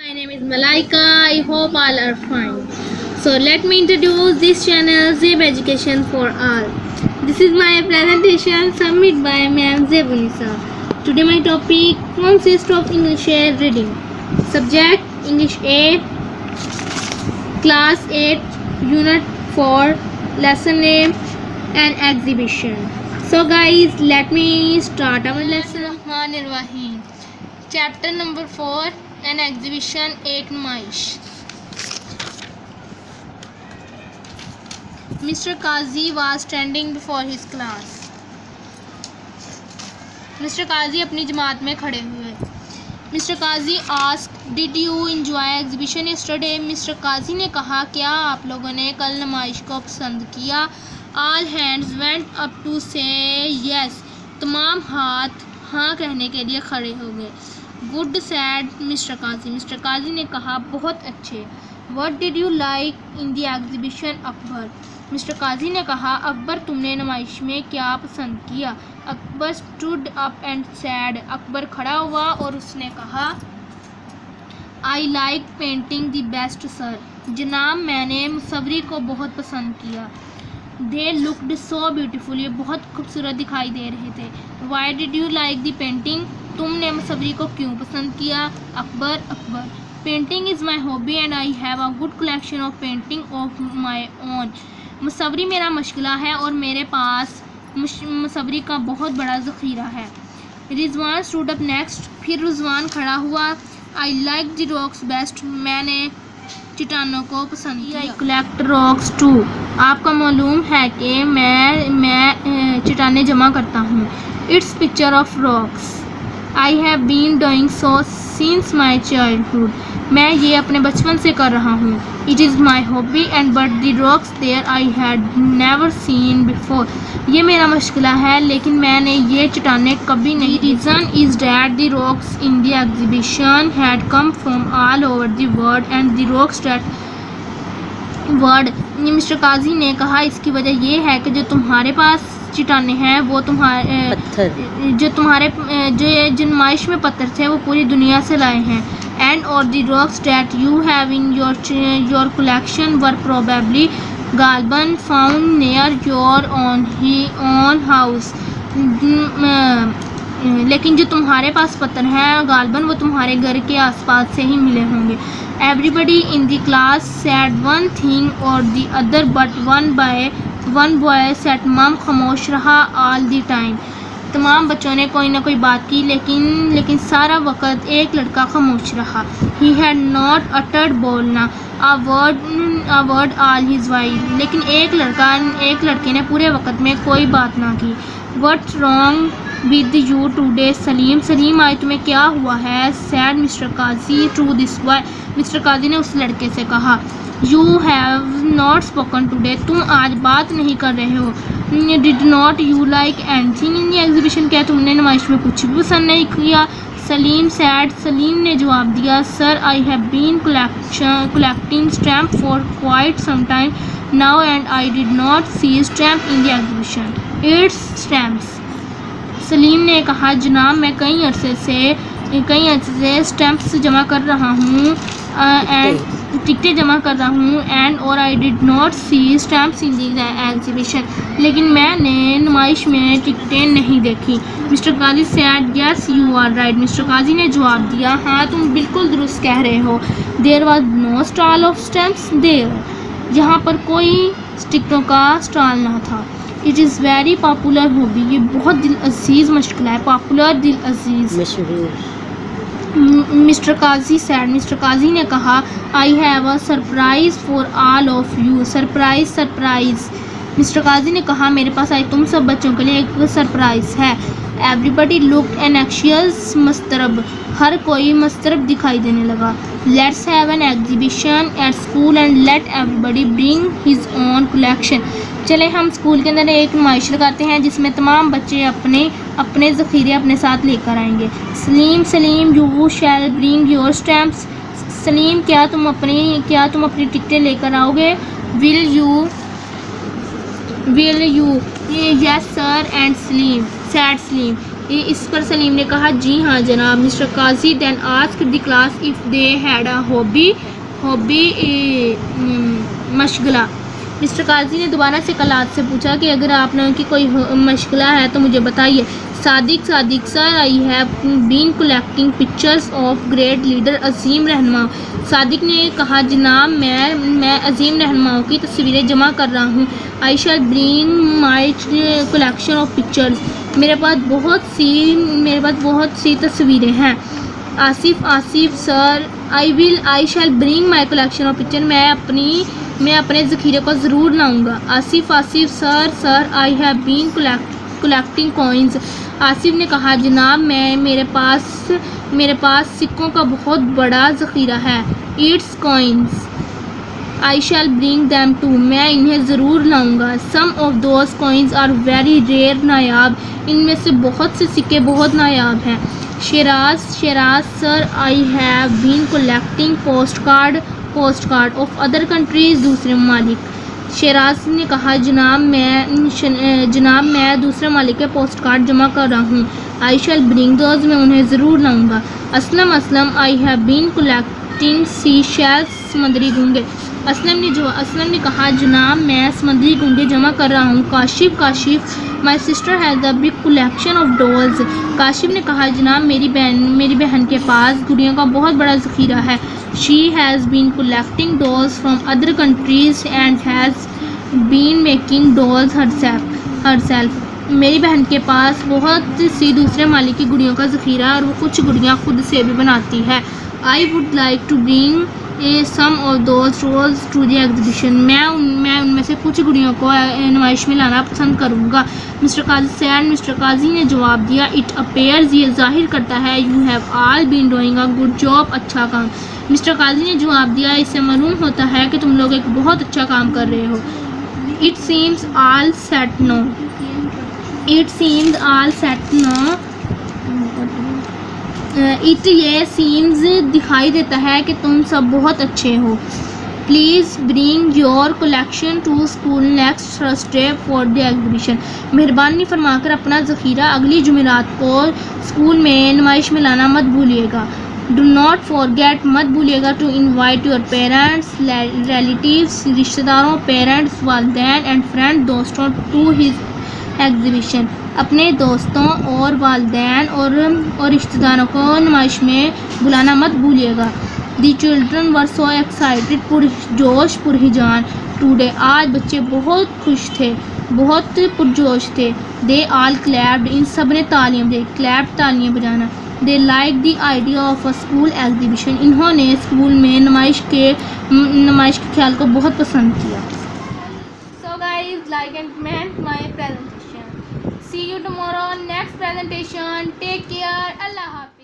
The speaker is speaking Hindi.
My name is Malaika. I hope all are fine. So let me introduce this channel Zeb Education for All. This is my presentation submitted by Ma'am Zebunisa. Today my topic consists of English reading. Subject English 8, Class 8, Unit 4, Lesson 8 and Exhibition. So guys, let me start our lesson. Rahim. Chapter number 4 and Exhibition 8 नुमाइश. Mr. Kazi was standing before his class. Mr. Kazi अपनी जमात में खड़े हुए. Mr. Kazi asked, "Did you enjoy exhibition yesterday?" Mr. Kazi ने कहा, क्या आप लोगों ने कल नुमाइश को पसंद किया? All hands went up to say yes. तमाम हाथ हाँ कहने के लिए खड़े हो गए. Good said mister Kazi. Mister Kazi ने कहा, बहुत अच्छे. What did you like in the exhibition Akbar? Mister Kazi ने कहा, अकबर तुमने नुमाइश में क्या पसंद किया? Akbar stood up and said. Akbar खड़ा हुआ और उसने कहा, I like painting the best sir. जनाब मैंने मुसव्वरी को बहुत पसंद किया. They looked so beautiful. ये बहुत खूबसूरत दिखाई दे रहे थे. Why did you like the painting? तुमने मुसव्वरी को क्यों पसंद किया? Akbar painting is my hobby and I have a good collection of painting of my own. मुसव्वरी मेरा मशगला है और मेरे पास मुसव्वरी का बहुत बड़ा ज़ख़ीरा है. Rizwan stood up next. फिर रिजवान खड़ा हुआ. I like the rocks best. मैंने चट्टानों को पसंद किया. I collect rocks too. आपको मालूम है कि मैं चट्टानें जमा करता हूँ. It's picture of rocks. I have been doing so since my childhood. मैं ये अपने बचपन से कर रहा हूँ. It is my hobby and but the rocks there I had never seen before. ये मेरा मशगला है लेकिन मैंने ये चट्टानें कभी नहीं. Reason is that the rocks in the exhibition had come from all over the world and the rocks that word. Mister Kazi ने कहा, इसकी वजह यह है कि जो तुम्हारे पास चट्टानें हैं वो जो नुमाइश में पत्थर थे वो पूरी दुनिया से लाए हैं. एंड और the rocks that you have in your collection were probably गालबन found near your own house. लेकिन जो तुम्हारे पास पत्थर हैं गालबन वो तुम्हारे घर के आसपास से ही मिले होंगे. Everybody in the class said one thing और the other but one boy sat. Mum खामोश रहा ऑल द टाइम. तमाम बच्चों ने कोई ना कोई बात की लेकिन सारा वक्त एक लड़का खामोश रहा. ही हैड नॉट अटर्ड बोलना a word all his while. लेकिन एक लड़के ने पूरे वक्त में कोई बात ना की. What wrong with you today Salim आज तुम्हें क्या हुआ है? Said mister Kazi to this boy. Mister Kazi ने उस लड़के से कहा, you have not spoken today. तुम आज बात नहीं कर रहे हो. Did not you like anything in the exhibition. क्या तुमने नुमाइश में कुछ भी पसंद नहीं किया? सलीम सैड. सलीम ने जवाब दिया, sir I have been collecting stamp for quite some time now and I did not see stamp in the exhibition. It's stamps. Salim ने कहा, जनाब मैं कई अरसे से स्टैम्प्स जमा कर रहा हूँ एंड टिकटें जमा कर रहा हूँ एंड और I did not see stamps in the exhibition. लेकिन मैंने नुमाइश में टिकटें नहीं देखी. Mister Kazi said, yes you are right. Mister Kazi ने जवाब दिया, हाँ तुम बिल्कुल दुरुस्त कह रहे हो. There was no stall of stamps there. यहाँ पर कोई टिकटों का स्टॉल ना था. It is very popular hobby. ये बहुत दिल अजीज़ मशगला है. पॉपुलर दिल अजीज़ मशहूर. Mister Kazi said. Mister Kazi ने कहा, I have a surprise for all of you. Surprise. Mister Kazi ने कहा, मेरे पास आज तुम सब बच्चों के लिए एक सरप्राइज़ है. Everybody looked एनएक्शियस. मस्तरब. हर कोई मस्तरब दिखाई देने लगा. Let's have an exhibition at school and let everybody bring his own collection. चले हम स्कूल के अंदर एक नुमाइश लगाते हैं जिसमें तमाम बच्चे अपने ज़ख़ीरे अपने साथ लेकर आएंगे. Salim you shall bring your stamps. Salim क्या तुम अपनी टिकटें लेकर आओगे? Will you? Yes sir. And said Salim. इस पर सलीम ने कहा, जी हाँ जनाब। Mister Kazi then asked the class if they had a hobby मशगला। मिस्टर काजी ने दोबारा से क्लास से पूछा कि अगर आप लोगों की कोई मशगला है तो मुझे बताइए। Sadiq sir, I have been collecting pictures of great leader अजीम रहनुमा। सादिक ने कहा, जनाब मैं अजीम रहनुमाओं की तस्वीरें जमा कर रहा हूँ। I shall bring my collection of pictures. मेरे पास बहुत सी तस्वीरें हैं। Asif sir, I shall bring my collection of picture. मैं अपने ज़ख़ीरे को ज़रूर लाऊंगा। Asif sir, I have been collecting coins. Asif ने कहा, जनाब मेरे पास सिक्कों का बहुत बड़ा ज़ख़ीरा है। It's coins, I shall bring them too. मैं इन्हें ज़रूर लाऊंगा। Some of those coins are very rare, नायाब। इनमें से बहुत से सिक्के बहुत नायाब हैं। Sheraz sir, I have been collecting post card of other countries, दूसरे ममालिक। शेराज ने कहा, जनाब मैं दूसरे ममालिक के पोस्ट कार्ड जमा कर रहा हूँ। आई शैल ब्रिंग दोज, मैं उन्हें ज़रूर लाऊंगा। Aslam, I have been collecting sea shells, समुद्री गूंगे। असलम ने कहा, जनाब मैं समुद्री गूंगे जमा कर रहा हूँ। Kashif, my sister has a big collection of dolls. Kashif ने कहा, जनाब मेरी बहन के पास गुड़ियों का बहुत बड़ा ज़ख़ीरा है। She has been collecting dolls from other countries and has been making dolls herself. मेरी बहन के पास बहुत सी दूसरे मालिक की गुड़ियों का ज़ख़ीरा है और वो कुछ गुड़ियाँ खुद से भी बनाती है। I would like to bring some of those dolls to the exhibition. मैं उनमें से कुछ गुड़ियों को नुमाइश में लाना पसंद करूँगा। मिस्टर काजी ने जवाब दिया, इट अपेयर्स, ये जाहिर करता है, you have all been doing a good job, अच्छा काम। मिस्टर काजी ने जवाब दिया, इससे मालूम होता है कि तुम लोग एक बहुत अच्छा काम कर रहे हो। It seems all set no. ये सीम्स दिखाई देता है कि तुम सब बहुत अच्छे हो। Please bring your collection to school next Thursday for the exhibition. मेहरबानी फरमाकर अपना ज़ख़ीरा अगली जुमेरात को स्कूल में नुमाइश में लाना मत भूलिएगा। डू नॉट फॉरगेट, मत भूलिएगा, to invite your parents, relatives, रिश्तेदारों, पेरेंट्स, वालिदैन एंड फ्रेंड, दोस्तों, टू हिज एग्जीबिशन। अपने दोस्तों और वालिदैन और रिश्तेदारों को नुमाइश में बुलाना मत भूलिएगा। The children were so excited, पुरजोश पुरहिजान टूडे। आज बच्चे बहुत खुश थे, बहुत पुरजोश थे। दे आल क्लैप्ड, इन सब ने तालियां दी। क्लैप्ड, तालियां बजाना। They like the idea of a school exhibition, इन्होंने स्कूल में नुमाइश के ख्याल को बहुत पसंद किया। So guys, like and comment my presentation. See you tomorrow next presentation. Take care. Allah Hafiz.